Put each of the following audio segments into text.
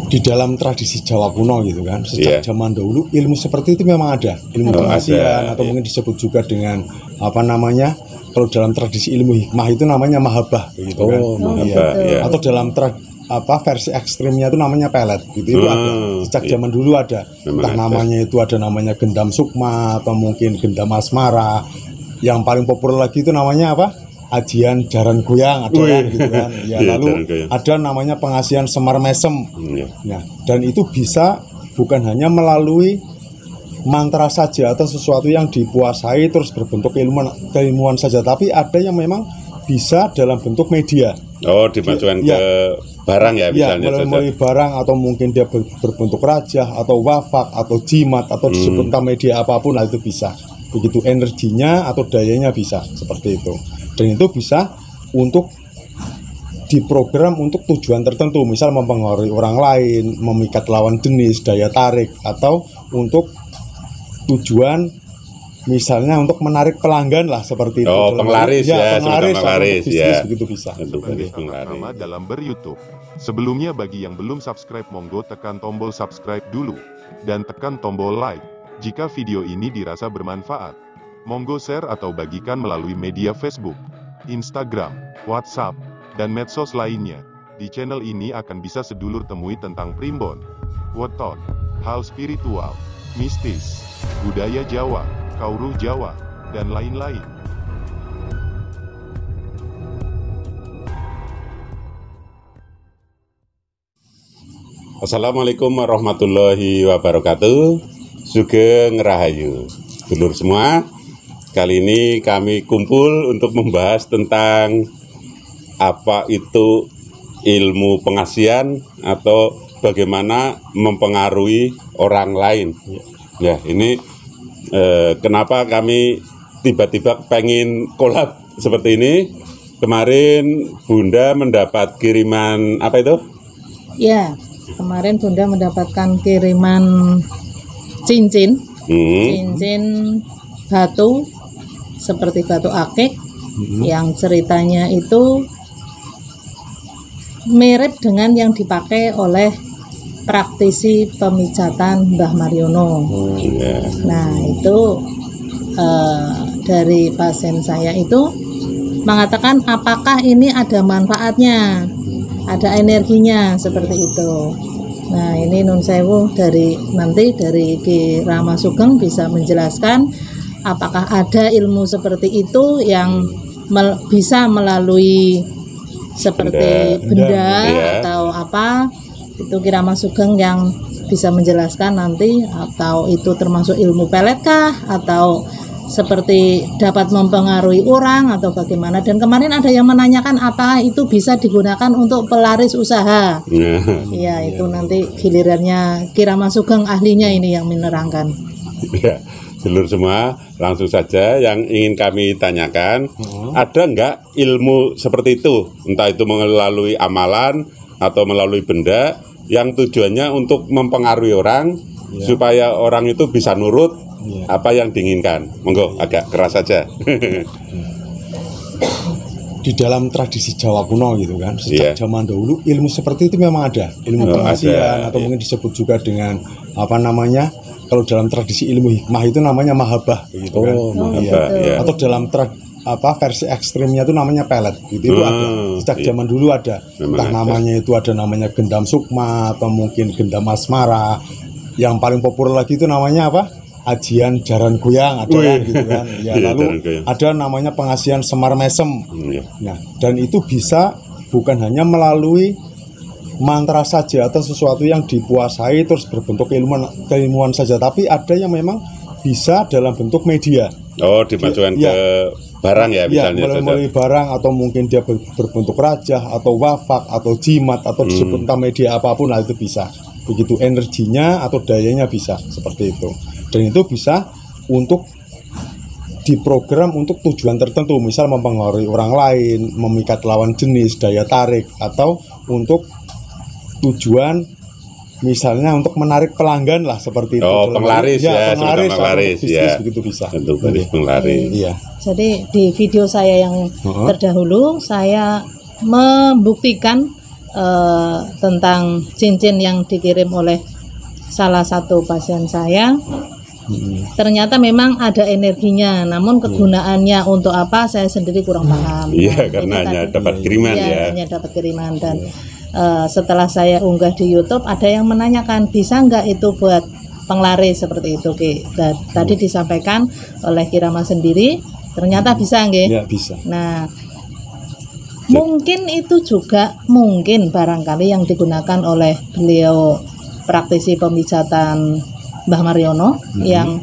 Di dalam tradisi Jawa kuno gitu kan, sejak zaman dahulu ilmu seperti itu memang ada, ilmu pengasihan atau mungkin disebut juga dengan apa namanya, kalau dalam tradisi ilmu hikmah itu namanya mahabbah begitu kan. Atau dalam versi ekstrimnya itu namanya pelet gitu, itu ada sejak zaman dulu ada. Entah namanya itu ada namanya gendam sukma atau mungkin gendam asmara. Yang paling populer lagi itu namanya apa? Ajian jaran goyang ada kan gitu kan. Ya, lalu ada namanya pengasihan semar mesem. Nah, dan itu bisa bukan hanya melalui mantra saja atau sesuatu yang dipuasai terus berbentuk keilmuan saja, tapi ada yang memang bisa dalam bentuk media. Oh, dimasukkan ke barang ya misalnya. Melalui barang atau mungkin dia berbentuk rajah atau wafak atau jimat atau disebut media apapun, itu bisa. Begitu energinya atau dayanya bisa seperti itu. Dan itu bisa untuk diprogram untuk tujuan tertentu, misal mempengaruhi orang lain, memikat lawan jenis, daya tarik, atau untuk tujuan misalnya untuk menarik pelanggan lah seperti itu. Oh, penglaris ya, penglaris ya. Begitu bisa. Pertama dalam ber-YouTube. Sebelumnya bagi yang belum subscribe, monggo tekan tombol subscribe dulu dan tekan tombol like. Jika video ini dirasa bermanfaat, monggo share atau bagikan melalui media Facebook, Instagram, WhatsApp, dan medsos lainnya. Di channel ini akan bisa sedulur temui tentang primbon, weton, hal spiritual, mistis, budaya Jawa, kauruh Jawa, dan lain-lain. Assalamualaikum warahmatullahi wabarakatuh. Sugeng Rahayu, dulur semua. Kali ini kami kumpul untuk membahas tentang apa itu ilmu pengasihan atau bagaimana mempengaruhi orang lain. Ya, ini kenapa kami tiba-tiba pengen kolab seperti ini. Kemarin Bunda mendapat kiriman apa itu? Ya, kemarin Bunda mendapatkan kiriman cincin batu seperti batu akik yang ceritanya itu mirip dengan yang dipakai oleh praktisi pemijatan Mbah Mariono. Nah, itu dari pasien saya itu mengatakan apakah ini ada manfaatnya, ada energinya seperti itu. Nah, ini Nun Sewu dari Ki Rama Sugeng bisa menjelaskan apakah ada ilmu seperti itu yang bisa melalui seperti benda atau apa. Itu Ki Rama Sugeng yang bisa menjelaskan nanti, atau itu termasuk ilmu pelet kah, atau seperti dapat mempengaruhi orang atau bagaimana. Dan kemarin ada yang menanyakan apa itu bisa digunakan untuk pelaris usaha. Ya, itu nanti gilirannya Ki Rama Sugeng, ahlinya ini yang menerangkan. Ya, seluruh semua, langsung saja yang ingin kami tanyakan, ada enggak ilmu seperti itu, entah itu melalui amalan atau melalui benda yang tujuannya untuk mempengaruhi orang supaya orang itu bisa nurut apa yang diinginkan. Monggo, agak keras saja. Di dalam tradisi Jawa kuno gitu kan, sejak zaman dahulu ilmu seperti itu memang ada, ilmu pengasihan atau mungkin disebut juga dengan apa namanya, kalau dalam tradisi ilmu hikmah itu namanya mahabbah begitu kan. Atau dalam versi ekstrimnya itu namanya pelet gitu, itu ada sejak zaman dulu ada. Entah namanya itu ada namanya gendam sukma atau mungkin gendam asmara. Yang paling populer lagi itu namanya apa? Ajian jaran goyang ada kan gitu kan. Ya, lalu ada namanya pengasihan semar mesem. Nah, dan itu bisa bukan hanya melalui mantra saja atau sesuatu yang dipuasai terus berbentuk keilmuan saja, tapi ada yang memang bisa dalam bentuk media. Oh, dimasukkan ke barang ya misalnya. Melalui barang atau mungkin dia berbentuk rajah atau wafak atau jimat atau disebut media apapun, itu bisa. Begitu energinya atau dayanya bisa seperti itu. Dan itu bisa untuk diprogram untuk tujuan tertentu, misal mempengaruhi orang lain, memikat lawan jenis, daya tarik, atau untuk tujuan misalnya untuk menarik pelanggan lah seperti itu. Oh, penglaris ya, penglaris ya. Begitu bisa. Tentu penglaris. Iya. Jadi di video saya yang terdahulu saya membuktikan tentang cincin yang dikirim oleh salah satu pasien saya. Ternyata memang ada energinya, namun kegunaannya untuk apa saya sendiri kurang paham. Iya, karena hanya dapat kiriman ya. Hanya dapat kiriman dan setelah saya unggah di YouTube ada yang menanyakan bisa nggak itu buat penglaris seperti itu, Ki. Tadi disampaikan oleh Kirama sendiri, ternyata bisa, nggih. Ya, bisa. Nah, mungkin itu juga mungkin barangkali yang digunakan oleh beliau praktisi pemijatan Mbah Mariono yang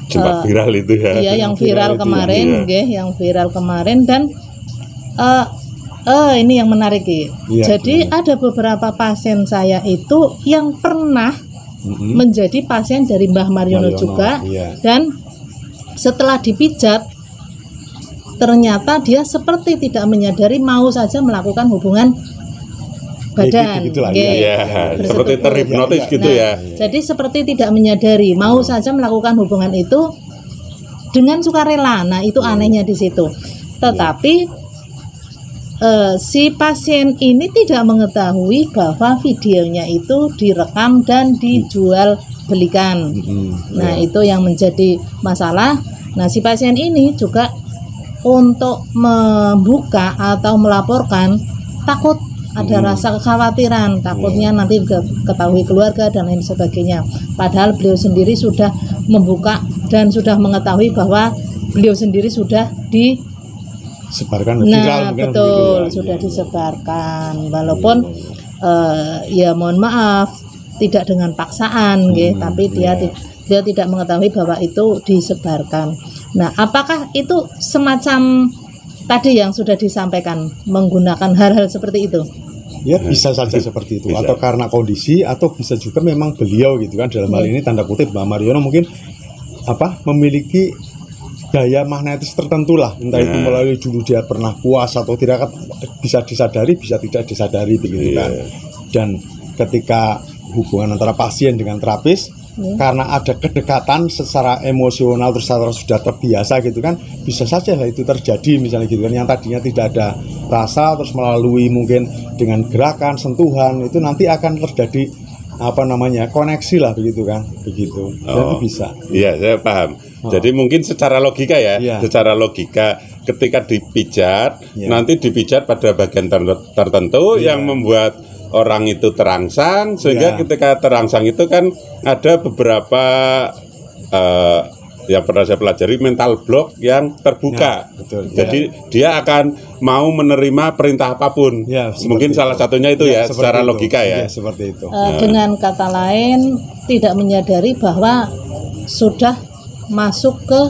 sempat viral itu ya. Iya, yang viral kemarin, nggih, yang viral kemarin dan ini yang menarik, Ki. Jadi ada beberapa pasien saya itu yang pernah menjadi pasien dari Mbah Mariono juga, dan setelah dipijat ternyata dia seperti tidak menyadari mau saja melakukan hubungan badan, seperti terhipnotis gitu ya. Jadi seperti tidak menyadari mau saja melakukan hubungan itu dengan sukarela. Nah, itu anehnya di situ. Tetapi si pasien ini tidak mengetahui bahwa videonya itu direkam dan dijual belikan. Nah, itu yang menjadi masalah. Nah, si pasien ini juga untuk membuka atau melaporkan takut, ada rasa kekhawatiran, takutnya nanti ketahui keluarga dan lain sebagainya. Padahal beliau sendiri sudah membuka dan sudah mengetahui bahwa beliau sendiri sudah disebarkan. Nah, betul, sudah disebarkan. Walaupun ya mohon maaf tidak dengan paksaan, tapi dia tidak mengetahui bahwa itu disebarkan. Nah, apakah itu semacam tadi yang sudah disampaikan menggunakan hal-hal seperti itu? Ya, bisa saja seperti itu, atau karena kondisi, atau bisa juga memang beliau gitu kan, dalam hal ini tanda kutip Mbak Mariono mungkin memiliki daya magnetis tertentu lah, entah itu melalui dulu dia pernah puas atau tidak, bisa disadari, bisa tidak disadari begitu kan. Dan ketika hubungan antara pasien dengan terapis, karena ada kedekatan secara emosional, terus sudah terbiasa gitu kan, bisa saja lah itu terjadi misalnya gitu kan, yang tadinya tidak ada rasa, terus melalui mungkin dengan gerakan, sentuhan, itu nanti akan terjadi koneksi lah begitu kan, begitu. Itu bisa. Iya, saya paham. Jadi mungkin secara logika secara logika ketika dipijat, nanti dipijat pada bagian tertentu yang membuat orang itu terangsang, sehingga ketika terangsang itu kan ada beberapa yang pernah saya pelajari, mental block yang terbuka. Betul. Jadi dia akan mau menerima perintah apapun. Mungkin salah satunya itu secara logika seperti itu. Dengan kata lain, tidak menyadari bahwa sudah masuk ke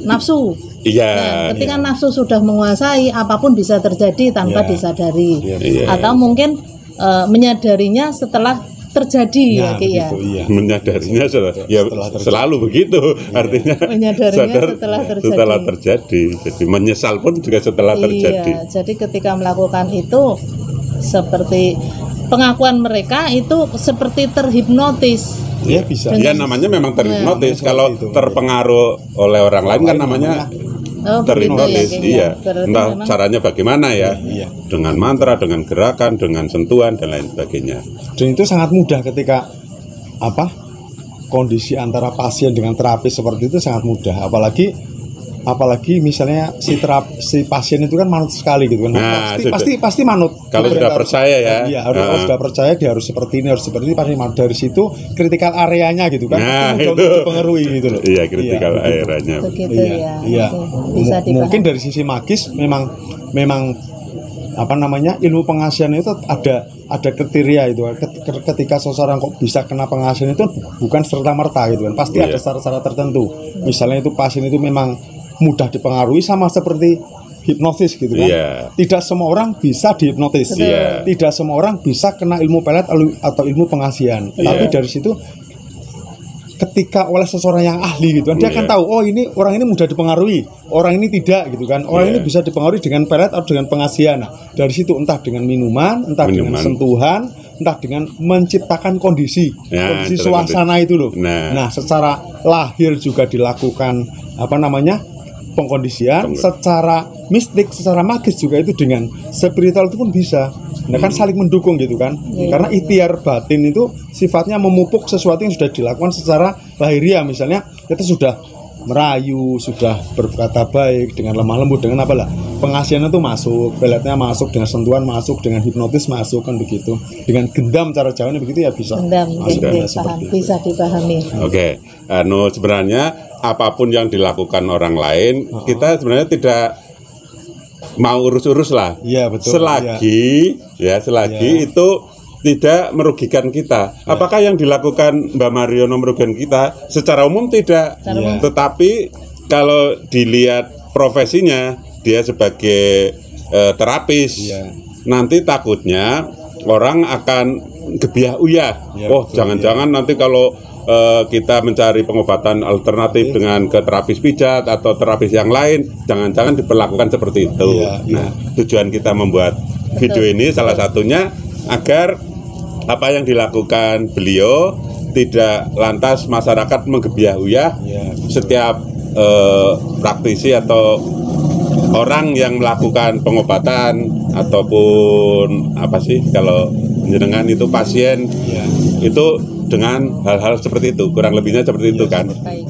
nafsu. Ketika nafsu sudah menguasai, apapun bisa terjadi tanpa disadari. Atau mungkin menyadarinya setelah terjadi, menyadarinya setelah selalu begitu, artinya menyadarinya setelah terjadi. Jadi menyesal pun juga setelah terjadi. Jadi ketika melakukan itu, seperti pengakuan mereka itu seperti terhipnotis. Iya, bisa. Ya, namanya memang terhipnotis. Kalau terpengaruh oleh orang lain kan namanya terhipnotis. Entah caranya bagaimana dengan mantra, dengan gerakan, dengan sentuhan dan lain sebagainya. Dan itu sangat mudah ketika kondisi antara pasien dengan terapis seperti itu sangat mudah, apalagi misalnya si pasien itu kan manut sekali gitu kan. Pasti manut. Kalau sudah percaya harus sudah percaya, dia harus seperti ini, pasti manut. Dari situ kritikal areanya gitu kan, itu dipengaruhi gitu loh. Iya, kritikal areanya. Begitu bisa mungkin dari sisi magis memang ilmu pengasihan itu ada kriteria itu. Ketika seseorang kok bisa kena pengasihan itu bukan serta-merta gitu kan. Pasti ada syarat-syarat tertentu. Misalnya itu pasien itu memang mudah dipengaruhi, sama seperti hipnosis gitu kan. Tidak semua orang bisa dihipnotis. Tidak semua orang bisa kena ilmu pelet atau ilmu pengasihan. Tapi dari situ ketika oleh seseorang yang ahli gitu kan, dia akan tahu, oh ini orang ini mudah dipengaruhi, orang ini tidak gitu kan. Orang ini bisa dipengaruhi dengan pelet atau dengan pengasihan. Nah, dari situ entah dengan minuman, entah dengan sentuhan, entah dengan menciptakan kondisi suasana itu loh. Nah, secara lahir juga dilakukan pengkondisian, secara mistik, secara magis juga itu dengan spiritual itu pun bisa. Nah kan saling mendukung gitu kan. Karena ikhtiar batin itu sifatnya memupuk sesuatu yang sudah dilakukan secara lahiriah. Misalnya kita sudah merayu, sudah berkata baik dengan lemah lembut, dengan apalah pengasihan itu masuk, peletnya masuk, dengan sentuhan masuk, dengan hipnotis masuk, kan begitu. Dengan gendam cara Jawanya begitu ya bisa. Gendam, masuk, bisa dipahami. Oke, sebenarnya apapun yang dilakukan orang lain, kita sebenarnya tidak mau urus-urus lah. Iya betul. Selagi itu tidak merugikan kita. Apakah yang dilakukan Mbak Mariono merugikan kita? Secara umum tidak. Tetapi kalau dilihat profesinya, dia sebagai terapis, nanti takutnya orang akan gebiah uyah. Jangan-jangan nanti kalau kita mencari pengobatan alternatif dengan ke terapis pijat atau terapis yang lain, jangan-jangan diperlakukan seperti itu. Nah, tujuan kita membuat video ini salah satunya agar apa yang dilakukan beliau tidak lantas masyarakat menggebiah uyah. Setiap praktisi atau orang yang melakukan pengobatan ataupun apa sih kalau jenengan itu pasien itu dengan hal-hal seperti itu, kurang lebihnya seperti itu kan. Baik.